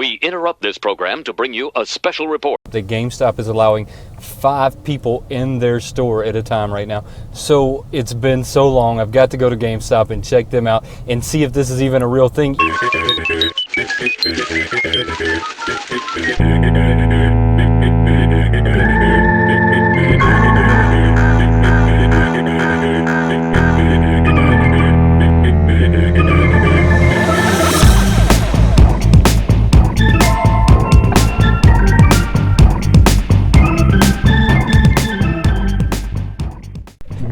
We interrupt this program to bring you a special report. The GameStop is allowing 5 people in their store at a time right now. So it's been so long, I've got to go to GameStop and check them out and see if this is even a real thing.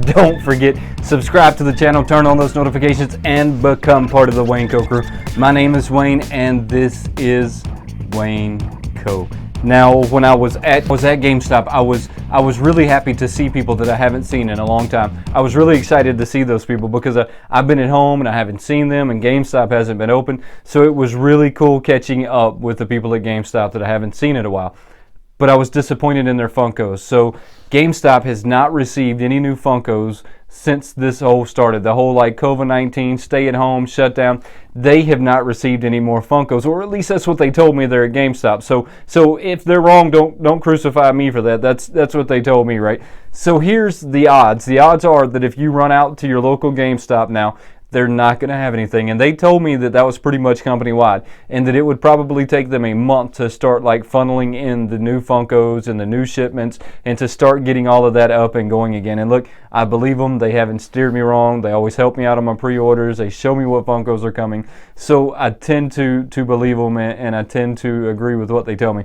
Don't forget, subscribe to the channel, turn on those notifications, and become part of the Wayneko crew. My name is Wayne, and this is Wayneko. Now, when I was at GameStop, I was really happy to see people that I haven't seen in a long time. I was really excited to see those people because I've been at home and I haven't seen them, and GameStop hasn't been open. So it was really cool catching up with the people at GameStop that I haven't seen in a while. But I was disappointed in their Funkos. So GameStop has not received any new Funkos since this whole started. The whole like COVID-19, stay at home, shutdown. They have not received any more Funkos, or at least that's what they told me there at GameStop. So if they're wrong, don't crucify me for that. That's what they told me, right? So here's the odds. The odds are that if you run out to your local GameStop now, they're not going to have anything. And they told me that was pretty much company-wide, and that it would probably take them a month to start like funneling in the new Funkos and the new shipments and to start getting all of that up and going again. And look, I believe them. They haven't steered me wrong. They always help me out on my pre-orders. They show me what Funkos are coming. So I tend to believe them, and I tend to agree with what they tell me.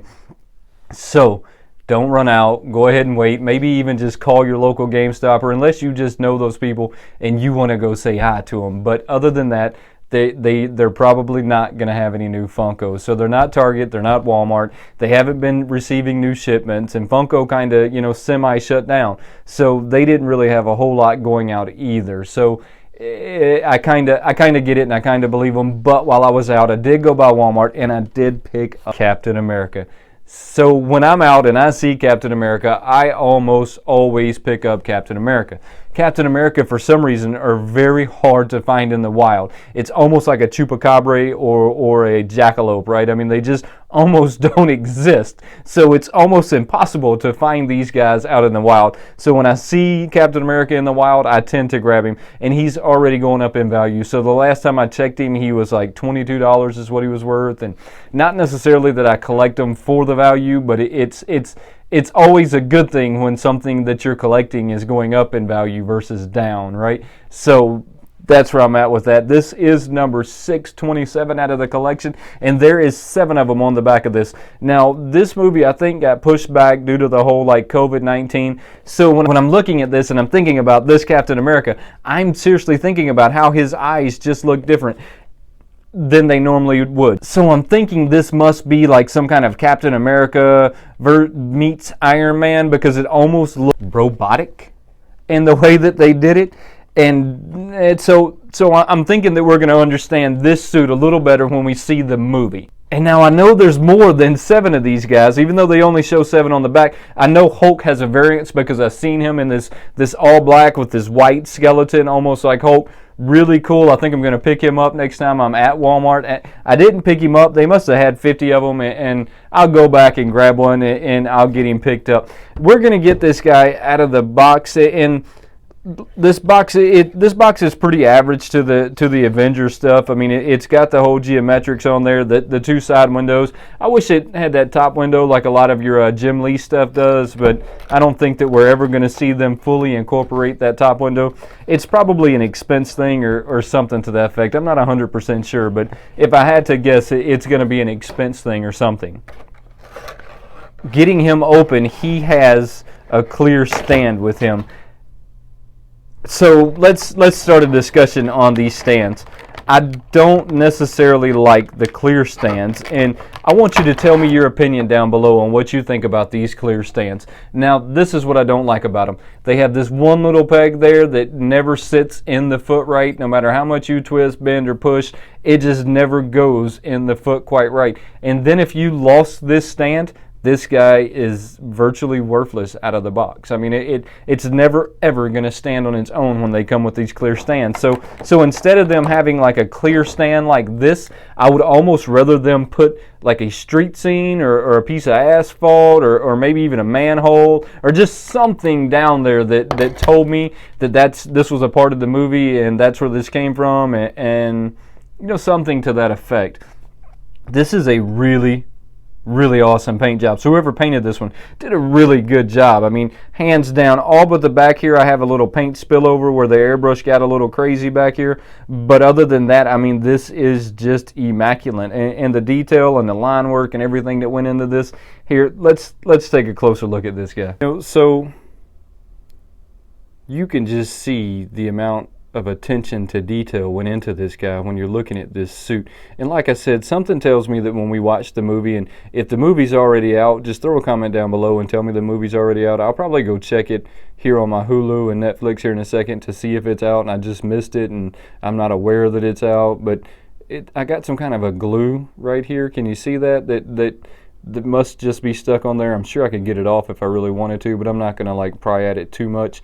So don't run out. Go ahead and wait. Maybe even just call your local GameStop, or unless you just know those people and you want to go say hi to them. But other than that, they're probably not going to have any new Funkos. So they're not Target. They're not Walmart. They haven't been receiving new shipments. And Funko kind of, semi-shut down. So they didn't really have a whole lot going out either. So I kind of get it, and I kind of believe them. But while I was out, I did go by Walmart, and I did pick up Captain America. So when I'm out and I see Captain America, I almost always pick up Captain America. Captain America, for some reason, are very hard to find in the wild. It's almost like a chupacabra or a jackalope, right? I mean, they just almost don't exist. So it's almost impossible to find these guys out in the wild. So when I see Captain America in the wild, I tend to grab him, and he's already going up in value. So the last time I checked him, he was like $22 is what he was worth, and not necessarily that I collect them for the value, but it's always a good thing when something that you're collecting is going up in value versus down, right? So that's where I'm at with that. This is number 627 out of the collection, and there is 7 of them on the back of this. Now, this movie, I think, got pushed back due to the whole like COVID-19. So when I'm looking at this and I'm thinking about this Captain America, I'm seriously thinking about how his eyes just look different than they normally would. So I'm thinking this must be like some kind of Captain America meets Iron Man, because it almost looked robotic in the way that they did it. And so I'm thinking that we're going to understand this suit a little better when we see the movie. And now I know there's more than 7 of these guys, even though they only show 7 on the back. I know Hulk has a variance because I've seen him in this all black with this white skeleton, almost like Hulk. Really cool. I think I'm going to pick him up next time I'm at Walmart. I didn't pick him up. They must have had 50 of them, and I'll go back and grab one, and I'll get him picked up. We're going to get this guy out of the box, and this box is pretty average to the Avengers stuff. I mean, it's got the whole geometrics on there, the 2 side windows. I wish it had that top window like a lot of your Jim Lee stuff does, but I don't think that we're ever going to see them fully incorporate that top window. It's probably an expense thing or something to that effect. I'm not 100% sure, but if I had to guess, it's going to be an expense thing or something. Getting him open, he has a clear stand with him. So let's start a discussion on these stands. I don't necessarily like the clear stands, and I want you to tell me your opinion down below on what you think about these clear stands. Now, this is what I don't like about them. They have this one little peg there that never sits in the foot right. No matter how much you twist, bend, or push, it just never goes in the foot quite right. And then if you lost this stand, this guy is virtually worthless out of the box. I mean, it's never ever going to stand on its own when they come with these clear stands. So instead of them having like a clear stand like this, I would almost rather them put like a street scene or a piece of asphalt or maybe even a manhole or just something down there that told me that this was a part of the movie and that's where this came from, and you know, something to that effect. This is a really awesome paint job. So whoever painted this one did a really good job. I mean, hands down. All but the back here, I have a little paint spillover where the airbrush got a little crazy back here. But other than that, I mean, this is just immaculate. And the detail and the line work and everything that went into this. Here, let's take a closer look at this guy. So you can just see the amount of attention to detail went into this guy when you're looking at this suit. And like I said, something tells me that when we watch the movie, and if the movie's already out, just throw a comment down below and tell me the movie's already out. I'll probably go check it here on my Hulu and Netflix here in a second to see if it's out and I just missed it and I'm not aware that it's out. But I got some kind of a glue right here. Can you see that? That must just be stuck on there. I'm sure I could get it off if I really wanted to, but I'm not going to like pry at it too much.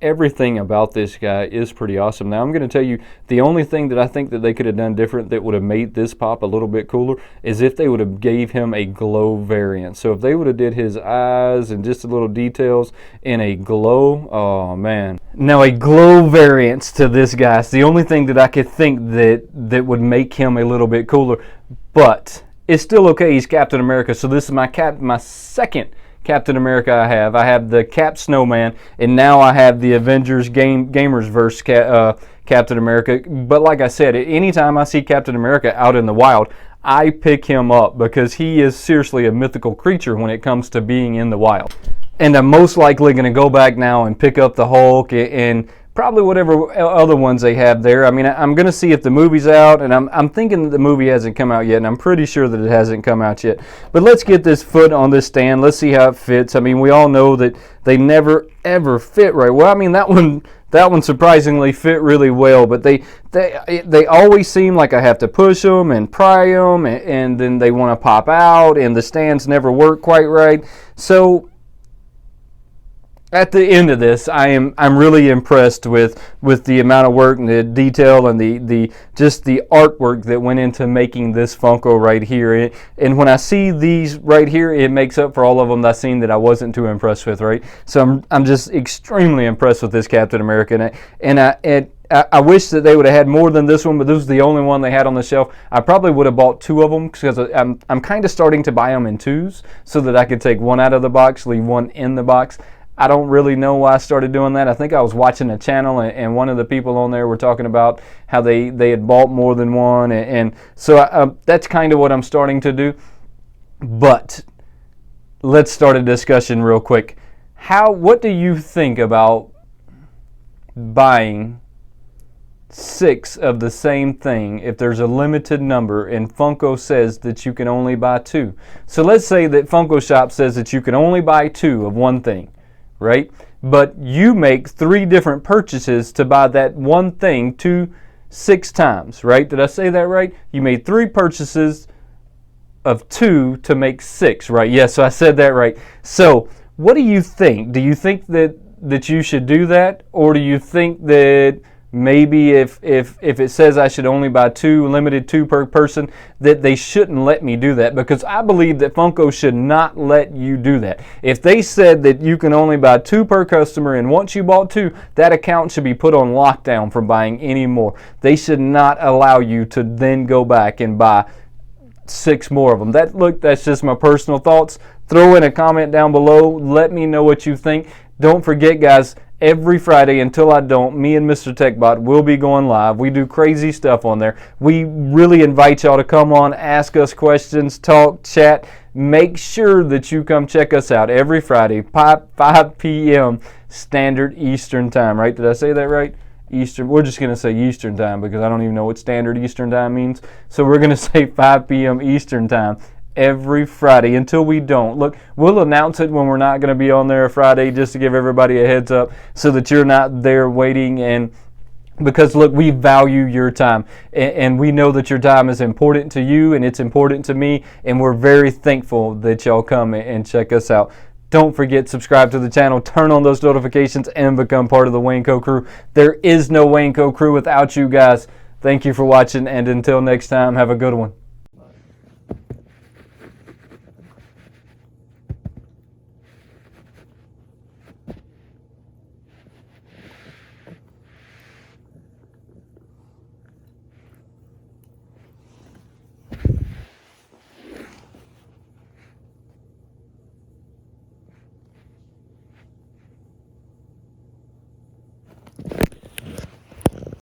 Everything about this guy is pretty awesome. Now I'm going to tell you the only thing that I think that they could have done different that would have made this pop a little bit cooler is if they would have gave him a glow variant. So if they would have did his eyes and just the little details in a glow, oh man. Now a glow variance to this guy is the only thing that I could think that would make him a little bit cooler, but it's still okay. He's Captain America. So this is my second Captain America I have the Cap Snowman, and now I have the Avengers Gamersverse Captain America. But like I said, anytime I see Captain America out in the wild, I pick him up because he is seriously a mythical creature when it comes to being in the wild. And I'm most likely going to go back now and pick up the Hulk and probably whatever other ones they have there. I mean, I'm going to see if the movie's out, and I'm thinking that the movie hasn't come out yet, and I'm pretty sure that it hasn't come out yet. But let's get this foot on this stand. Let's see how it fits. I mean, we all know that they never, ever fit right. Well, I mean, that one surprisingly fit really well, but they always seem like I have to push them and pry them, and then they want to pop out, and the stands never work quite right. So at the end of this, I'm really impressed with the amount of work and the detail and the just the artwork that went into making this Funko right here. And when I see these right here, it makes up for all of them that I've seen that I wasn't too impressed with, right? So I'm just extremely impressed with this Captain America, and I wish that they would have had more than this one, but this was the only one they had on the shelf. I probably would have bought two of them because I'm kind of starting to buy them in twos so that I could take one out of the box, leave one in the box. I don't really know why I started doing that. I think I was watching a channel and one of the people on there were talking about how they had bought more than one. And so that's kind of what I'm starting to do. But let's start a discussion real quick. What do you think about buying 6 of the same thing if there's a limited number and Funko says that you can only buy 2? So let's say that Funko Shop says that you can only buy 2 of one thing, right? But you make 3 different purchases to buy that one thing 6 times, right? Did I say that right? You made 3 purchases of 2 to make 6, right? Yes, so I said that right. So what do you think? Do you think that you should do that? Or do you think that maybe if it says I should only buy 2, limited 2 per person, that they shouldn't let me do that? Because I believe that Funko should not let you do that. If they said that you can only buy 2 per customer, and once you bought 2, that account should be put on lockdown from buying any more. They should not allow you to then go back and buy 6 more of them. That's just my personal thoughts. Throw in a comment down below. Let me know what you think. Don't forget, guys, every Friday until I don't, me and Mr. TechBot will be going live. We do crazy stuff on there. We really invite y'all to come on, ask us questions, talk, chat. Make sure that you come check us out every Friday, 5 p.m. Standard Eastern Time, right? Did I say that right? Eastern. We're just going to say Eastern Time because I don't even know what Standard Eastern Time means. So we're going to say 5 p.m. Eastern Time every Friday until we don't. Look, we'll announce it when we're not going to be on there Friday just to give everybody a heads up so that you're not there waiting. And Because look, we value your time, and we know that your time is important to you and it's important to me, and we're very thankful that y'all come and check us out. Don't forget, subscribe to the channel, turn on those notifications, and become part of the Wayneko crew. There is no Wayneko crew without you guys. Thank you for watching, and until next time, have a good one.